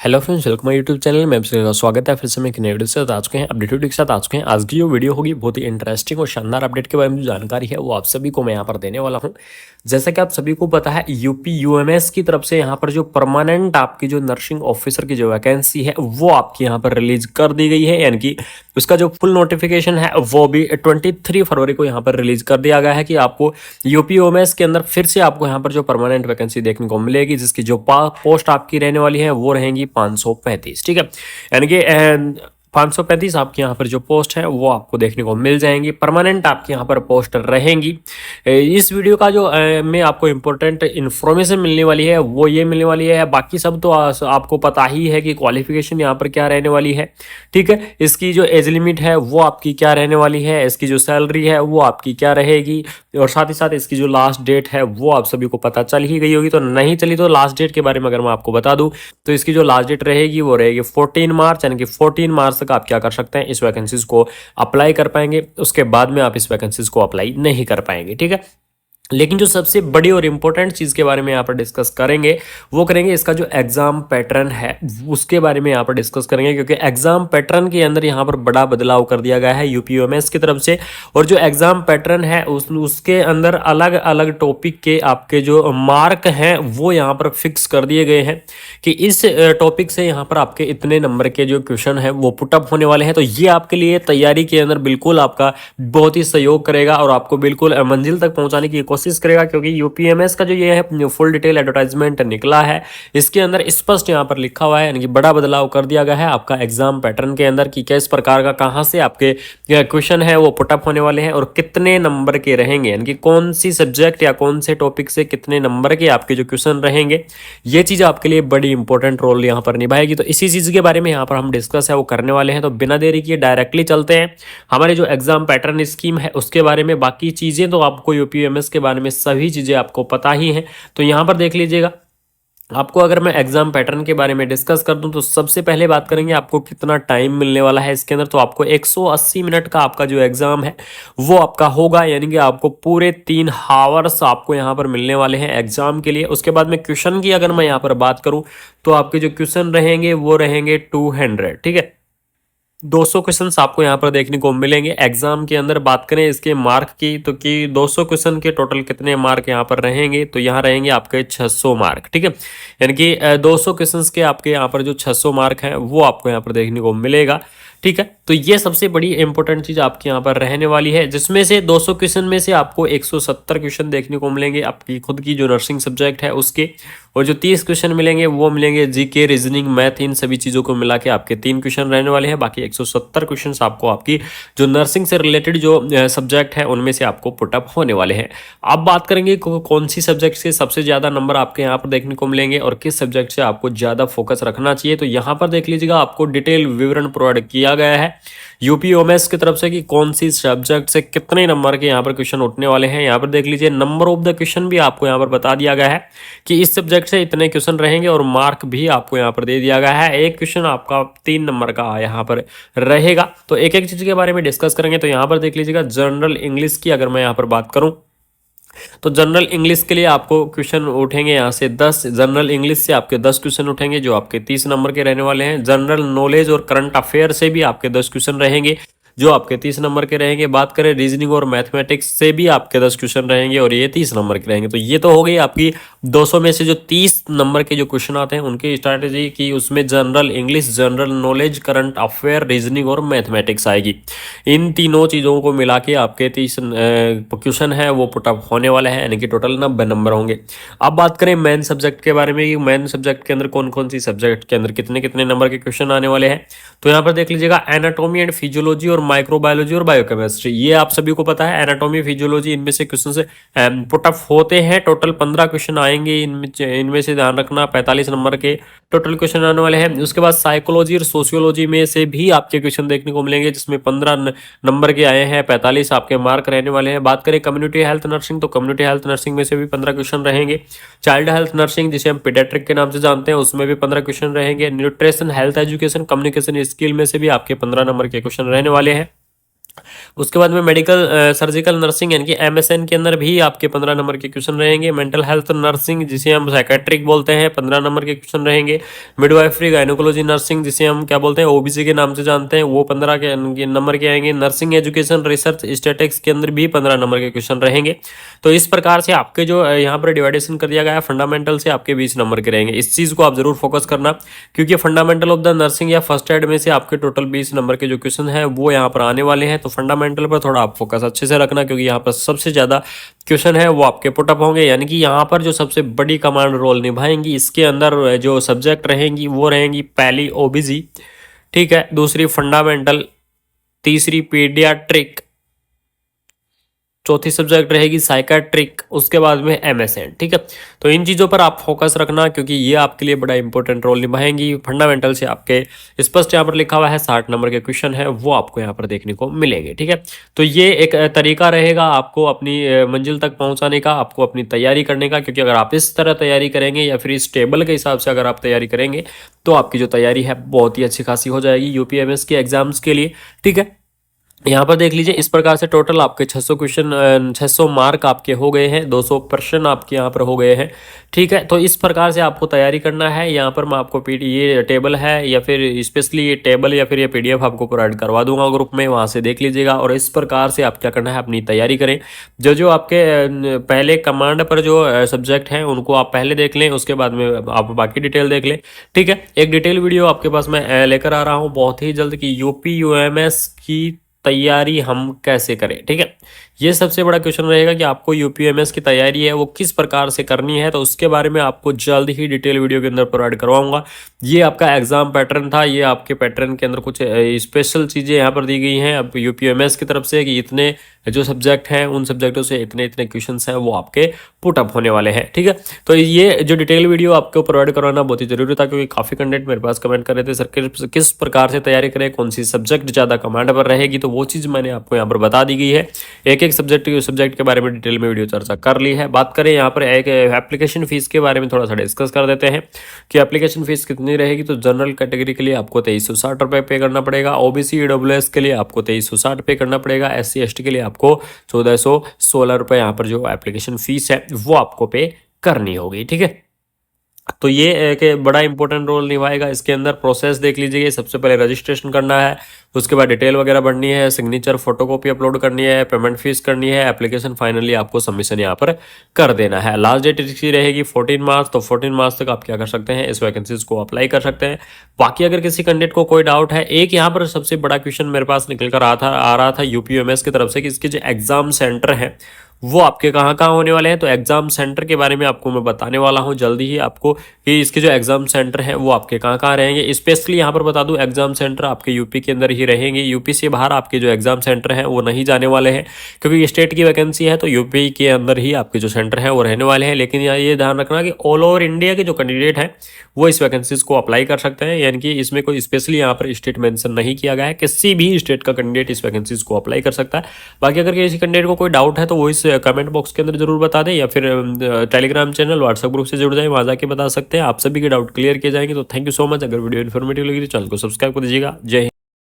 Hello friends, welcome my YouTube channel में आपका स्वागत है फिर से मैं एक नए वीडियो से आ चुके हैं अपडेट वीडियो के साथ आ चुके हैं। आज की जो वीडियो होगी बहुत ही इंटरेस्टिंग और शानदार अपडेट के बारे में जो जानकारी है वो आप सभी को मैं यहाँ पर देने वाला हूँ। जैसा कि आप सभी को पता है, यूपी यूएमएस की तरफ से यहाँ पर जो परमानेंट आपकी जो नर्सिंग ऑफिसर की जो वैकेंसी है वो आपकी यहाँ पर रिलीज कर दी गई है, यानी कि उसका जो फुल नोटिफिकेशन है वो भी 23 फरवरी को यहाँ पर रिलीज कर दिया गया है कि आपको यूपी यूएमएस के अंदर फिर से आपको यहाँ पर जो परमानेंट वैकेंसी देखने को मिलेगी, जिसकी जो पोस्ट आपकी रहने वाली है वो रहेंगी 535। ठीक है, यानी कि 535 आपके यहाँ पर जो पोस्ट है वो आपको देखने को मिल जाएंगी, परमानेंट आपके यहाँ पर पोस्ट रहेंगी। इस वीडियो का जो में आपको इंपॉर्टेंट इन्फॉर्मेशन मिलने वाली है वो ये मिलने वाली है। बाकी सब तो आपको पता ही है कि क्वालिफिकेशन यहाँ पर क्या रहने वाली है। ठीक है, इसकी जो एज लिमिट है वो आपकी क्या रहने वाली है, इसकी जो सैलरी है वो आपकी क्या रहेगी, और साथ ही साथ इसकी जो लास्ट डेट है वो आप सभी को पता चल ही गई होगी। तो नहीं चली तो लास्ट डेट के बारे में अगर मैं आपको बता दूं तो इसकी जो लास्ट डेट रहेगी वो रहेगी 14 मार्च, यानी कि 14 मार्च तक आप क्या कर सकते हैं, इस वैकेंसीज को अप्लाई कर पाएंगे। उसके बाद में आप इस वैकेंसीज को अप्लाई नहीं कर पाएंगे। ठीक है, लेकिन जो सबसे बड़ी और इम्पोर्टेंट चीज़ के बारे में यहाँ पर डिस्कस करेंगे वो करेंगे इसका जो एग्ज़ाम पैटर्न है उसके बारे में यहाँ पर डिस्कस करेंगे, क्योंकि एग्ज़ाम पैटर्न के अंदर यहाँ पर बड़ा बदलाव कर दिया गया है यूपीयूएमएस की तरफ से। और जो एग्ज़ाम पैटर्न है उसके अंदर अलग अलग टॉपिक के आपके जो मार्क हैं वो यहाँ पर फिक्स कर दिए गए हैं कि इस टॉपिक से यहाँ पर आपके इतने नंबर के जो क्वेश्चन है वो पुटअप होने वाले हैं। तो ये आपके लिए तैयारी के अंदर बिल्कुल आपका बहुत ही सहयोग करेगा और आपको बिल्कुल मंजिल तक पहुँचाने की कोशिश करेगा, क्योंकि यूपीएमएस का जो ये है फुल डिटेल एडवर्टाइजमेंट निकला है, इसके अंदर स्पष्ट यहाँ पर लिखा हुआ है, यानी कि बड़ा बदलाव कर दिया गया है आपका एग्जाम पैटर्न के अंदर कि किस प्रकार का कहाँ से आपके क्वेश्चन है वो पुटअप होने वाले हैं और कितने नंबर के रहेंगे, यानी कि कौन सी सब्जेक्ट या कौन से टॉपिक से कितने नंबर के आपके जो क्वेश्चन रहेंगे। ये चीज़ आपके लिए बड़ी इंपॉर्टेंट रोल यहाँ पर निभाएगी। तो इसी चीज़ के बारे में यहाँ पर हम डिस्कस है वो करने वाले हैं। तो बिना देरी किए डायरेक्टली चलते हैं हमारे जो एग्जाम पैटर्न स्कीम है उसके बारे में। बाकी चीज़ें तो आपको यूपीएमएस के बारे में सभी चीज़ें आपको पता ही हैं, तो यहाँ पर देख लीजिएगा। आपको अगर मैं एग्जाम पैटर्न के बारे में डिस्कस कर दूं तो सबसे पहले बात करेंगे आपको कितना टाइम मिलने वाला है इसके अंदर। तो आपको 180 मिनट का आपका जो एग्जाम है वो आपका होगा, यानी कि आपको पूरे 3 हावर्स आपको यहाँ पर मिलने वाले हैं एग्जाम के लिए। उसके बाद में क्वेश्चन की अगर मैं यहाँ पर बात करूं तो आपके जो क्वेश्चन रहेंगे वो रहेंगे 200। ठीक है, 200 क्वेश्चंस आपको यहाँ पर देखने को मिलेंगे एग्जाम के अंदर। बात करें इसके मार्क की तो कि 200 क्वेश्चन के टोटल कितने मार्क यहाँ पर रहेंगे, तो यहाँ रहेंगे आपके 600 मार्क। ठीक है, यानी कि 200 क्वेश्चंस के आपके यहाँ पर जो 600 मार्क हैं वो आपको यहाँ पर देखने को मिलेगा। ठीक है, तो ये सबसे बड़ी इंपॉर्टेंट चीज आपके यहाँ पर रहने वाली है, जिसमें से 200 क्वेश्चन में से आपको 170 क्वेश्चन देखने को मिलेंगे आपकी खुद की जो नर्सिंग सब्जेक्ट है उसके, और जो 30 क्वेश्चन मिलेंगे वो मिलेंगे जीके, रीजनिंग, मैथ, इन सभी चीज़ों को मिला के आपके 3 क्वेश्चन रहने वाले हैं। बाकी 170 क्वेश्चन आपको आपकी जो नर्सिंग से रिलेटेड जो सब्जेक्ट है उनमें से आपको पुटअप होने वाले हैं। अब बात करेंगे कौन सी सब्जेक्ट से सबसे ज़्यादा नंबर आपके यहाँ पर देखने को मिलेंगे और किस सब्जेक्ट से आपको ज़्यादा फोकस रखना चाहिए। तो यहाँ पर देख लीजिएगा, आपको डिटेल विवरण प्रोवाइड किया गया है यूपीयूएमएस की तरफ से कि कौन सी सब्जेक्ट से कितने नंबर के यहाँ पर क्वेश्चन उठने वाले हैं। यहाँ पर देख लीजिए, नंबर ऑफ द क्वेश्चन भी आपको यहाँ पर बता दिया गया है कि इस सब्जेक्ट से इतने क्वेश्चन रहेंगे, और मार्क भी आपको यहाँ पर दे दिया गया है। एक क्वेश्चन आपका 3 नंबर का यहाँ पर रहेगा। तो एक एक चीज़ के बारे में डिस्कस करेंगे। तो यहाँ पर देख लीजिएगा, जनरल इंग्लिश की अगर मैं यहाँ पर बात करूँ तो जनरल इंग्लिश के लिए आपको क्वेश्चन उठेंगे यहाँ से 10। जनरल इंग्लिश से आपके 10 क्वेश्चन उठेंगे जो आपके 30 नंबर के रहने वाले हैं। जनरल नॉलेज और करंट अफेयर से भी आपके 10 क्वेश्चन रहेंगे जो आपके 30 नंबर के रहेंगे। बात करें रीजनिंग और मैथमेटिक्स से भी आपके 10 क्वेश्चन रहेंगे और ये 30 नंबर के रहेंगे। तो ये तो हो गई आपकी 200 में से जो 30 नंबर के जो क्वेश्चन आते हैं उनकी स्ट्रैटेजी की, उसमें general English, general knowledge, current affair, reasoning और मैथमेटिक्स आएगी। इन तीनों चीज़ों को मिला के आपके 30 क्वेश्चन है वो पुटअप होने वाले हैं, यानी कि टोटल 90 नंबर होंगे। अब बात करें मेन सब्जेक्ट के बारे में, मेन सब्जेक्ट के अंदर कौन कौन सी सब्जेक्ट के अंदर कितने कितने नंबर के क्वेश्चन आने वाले हैं। तो यहाँ पर देख लीजिएगा, एनाटॉमी एंड फिजियोलॉजी और माइक्रोबायोलॉजी और बायोकेमिस्ट्री, ये आप सभी को पता है। एनाटॉमी, फिजियोलॉजी, इनमें से क्वेश्चन से पुटअप होते हैं। टोटल 15 क्वेश्चन आएंगे, इनमें से ध्यान रखना 45 नंबर के टोटल क्वेश्चन आने वाले हैं। उसके बाद साइकोलॉजी और सोशियोलॉजी में से भी आपके क्वेश्चन देखने को मिलेंगे, जिसमें 15 नंबर के आए हैं, 45 आपके मार्क रहने वाले हैं। बात करें कम्युनिटी हेल्थ नर्सिंग, तो कम्युनिटी हेल्थ नर्सिंग में से भी 15 क्वेश्चन रहेंगे। चाइल्ड हेल्थ नर्सिंग, जिसे हम पीडियाट्रिक के नाम से जानते हैं, उसमें भी 15 क्वेश्चन रहेंगे। Nutrition, health education, communication skill में से भी आपके 15 नंबर के क्वेश्चन रहने वाले हैं। उसके बाद में मेडिकल सर्जिकल नर्सिंग यानी कि एमएसएन के अंदर भी आपके 15 नंबर के क्वेश्चन रहेंगे। मेंटल हेल्थ नर्सिंग जिसे हम साइकेट्रिक बोलते हैं 15 नंबर के क्वेश्चन रहेंगे। मिडवाइफरी गायनोकोलॉजी नर्सिंग जिसे हम क्या बोलते हैं ओबीसी के नाम से जानते हैं वो 15 के नंबर के आएंगे। नर्सिंग एजुकेशन रिसर्च स्टैटिक्स के अंदर भी 15 नंबर के क्वेश्चन रहेंगे। तो इस प्रकार से आपके जो यहाँ पर डिवाइडेशन कर दिया गया है फंडामेंटल से आपके 20 नंबर के रहेंगे। इस चीज़ को आप जरूर फोकस करना क्योंकि फंडामेंटल ऑफ द नर्सिंग या फर्स्ट एड में से आपके टोटल 20 नंबर के जो क्वेश्चन है वो यहाँ पर आने वाले हैं। तो फंडामेंटल पर थोड़ा आप फोकस अच्छे से रखना क्योंकि यहाँ पर सबसे ज़्यादा क्वेश्चन है वो आपके पुटअप होंगे। यानी कि यहाँ पर जो सबसे बड़ी कमांड रोल निभाएंगी इसके अंदर जो सब्जेक्ट रहेंगी वो रहेंगी पहली ओबीसी, ठीक है, दूसरी फंडामेंटल, तीसरी पीडियाट्रिक, चौथी सब्जेक्ट रहेगी साइकाट्रिक, उसके बाद में एमएसएन, ठीक है। तो इन चीज़ों पर आप फोकस रखना क्योंकि ये आपके लिए बड़ा इंपॉर्टेंट रोल निभाएंगी। फंडामेंटल से आपके स्पष्ट यहाँ पर लिखा हुआ है 60 नंबर के क्वेश्चन है वो आपको यहाँ पर देखने को मिलेंगे, ठीक है। तो ये एक तरीका रहेगा आपको अपनी मंजिल तक पहुँचाने का, आपको अपनी तैयारी करने का, क्योंकि अगर आप इस तरह तैयारी करेंगे या फिर इस टेबल के हिसाब से अगर आप तैयारी करेंगे तो आपकी जो तैयारी है बहुत ही अच्छी खासी हो जाएगी यूपीएमएस के एग्जाम्स के लिए, ठीक है। यहाँ पर देख लीजिए इस प्रकार से टोटल आपके 600 क्वेश्चन 600 मार्क आपके हो गए हैं, 200 प्रश्न आपके यहाँ पर हो गए हैं, ठीक है। तो इस प्रकार से आपको तैयारी करना है। यहाँ पर मैं आपको ये टेबल है या फिर स्पेशली ये टेबल या फिर ये पीडीएफ आपको प्रोवाइड करवा दूंगा ग्रुप में, वहाँ से देख लीजिएगा। और इस प्रकार से आप क्या करना है अपनी तैयारी करें। जो जो आपके पहले कमांड पर जो सब्जेक्ट हैं उनको आप पहले देख लें, उसके बाद में आप बाकी डिटेल देख लें, ठीक है। एक डिटेल वीडियो आपके पास मैं लेकर आ रहा हूँ बहुत ही जल्द की यूपी यूएमएस की तैयारी हम कैसे करें, ठीक है। ये सबसे बड़ा क्वेश्चन रहेगा कि आपको यूपीएमएस की तैयारी है वो किस प्रकार से करनी है, तो उसके बारे में आपको जल्द ही डिटेल वीडियो के अंदर प्रोवाइड करवाऊंगा। ये आपका एग्जाम पैटर्न था, ये आपके पैटर्न के अंदर कुछ स्पेशल चीज़ें यहाँ पर दी गई हैं अब यूपीएमएस की तरफ से कि इतने जो सब्जेक्ट हैं उन सब्जेक्टों से इतने इतने क्वेश्चन हैं वो आपके पुटअप होने वाले हैं, ठीक है। तो ये जो डिटेल वीडियो आपको प्रोवाइड करवाना बहुत ही जरूरी था क्योंकि काफ़ी कंटेंट मेरे पास कमेंट कर रहे थे सर किस प्रकार से तैयारी करें, कौन सी सब्जेक्ट ज़्यादा कमांड पर रहेगी, तो वो चीज़ मैंने आपको यहाँ पर बता दी गई है। एक एक सब्जेक्ट के बारे में डिटेल में वीडियो चर्चा कर ली है। बात करें यहाँ पर एक एप्लीकेशन फीस के बारे में थोड़ा सा डिस्कस कर देते हैं कि एप्लीकेशन फीस कितनी रहेगी। तो जनरल कैटेगरी के लिए आपको 2360 रुपये पे करना पड़ेगा, ओबीसी ईडब्ल्यूएस के लिए आपको 2360 पे करना पड़ेगा, एससी एसटी के लिए आपको 1416 रुपये यहाँ पर जो एप्लीकेशन फीस है वो आपको पे करनी होगी, ठीक है। तो ये एक बड़ा इंपॉर्टेंट रोल निभाएगा। इसके अंदर प्रोसेस देख लीजिए, सबसे पहले रजिस्ट्रेशन करना है, उसके बाद डिटेल वगैरह भरनी है, सिग्नेचर फोटोकॉपी अपलोड करनी है, पेमेंट फीस करनी है, एप्लीकेशन फाइनली आपको सबमिशन यहाँ पर कर देना है। लास्ट डेट इसकी रहेगी 14 मार्च, तो 14 मार्च तक आप क्या कर सकते हैं इस वैकेंसीज को अप्लाई कर सकते हैं। बाकी अगर किसी कैंडिडेट को कोई डाउट है, एक यहाँ पर सबसे बड़ा क्वेश्चन मेरे पास निकल कर आ रहा था यूपीएमएस की तरफ से कि इसके जो एग्जाम सेंटर है वो आपके कहाँ कहाँ होने वाले हैं। तो एग्जाम सेंटर के बारे में आपको मैं बताने वाला हूँ जल्दी ही आपको कि इसके जो एग्जाम सेंटर हैं वो आपके कहाँ कहाँ रहेंगे। स्पेशली यहाँ पर बता दूँ एग्जाम सेंटर आपके यूपी के अंदर ही रहेंगे, यूपी से बाहर आपके जो एग्जाम सेंटर हैं वो नहीं जाने वाले हैं क्योंकि स्टेट की वैकेंसी है। तो यूपी के अंदर ही आपके जो सेंटर हैं वो रहने वाले हैं। लेकिन यहाँ ये ध्यान रखना कि ऑल ओवर इंडिया के जो कैंडिडेट हैं वो इस वैकेंसीज को अप्लाई कर सकते हैं, यानी कि इसमें कोई स्पेशली यहाँ पर स्टेट मेंशन नहीं किया गया है, किसी भी स्टेट का कैंडिडेट इस वैकेंसीज को अप्लाई कर सकता है। बाकी अगर किसी कैंडिडेट को कोई डाउट है तो वो इस कमेंट बॉक्स के अंदर जरूर बता दें या फिर टेलीग्राम चैनल व्हाट्सएप ग्रुप से जुड़ जाए, वहाँ जाके बता सकते हैं। आप सभी के डाउट क्लियर किए जाएंगे। तो थैंक यू सो मच। अगर वीडियो इन्फॉर्मेटिव लगी तो चैनल को सब्सक्राइब कर दीजिएगा। जय हिंद।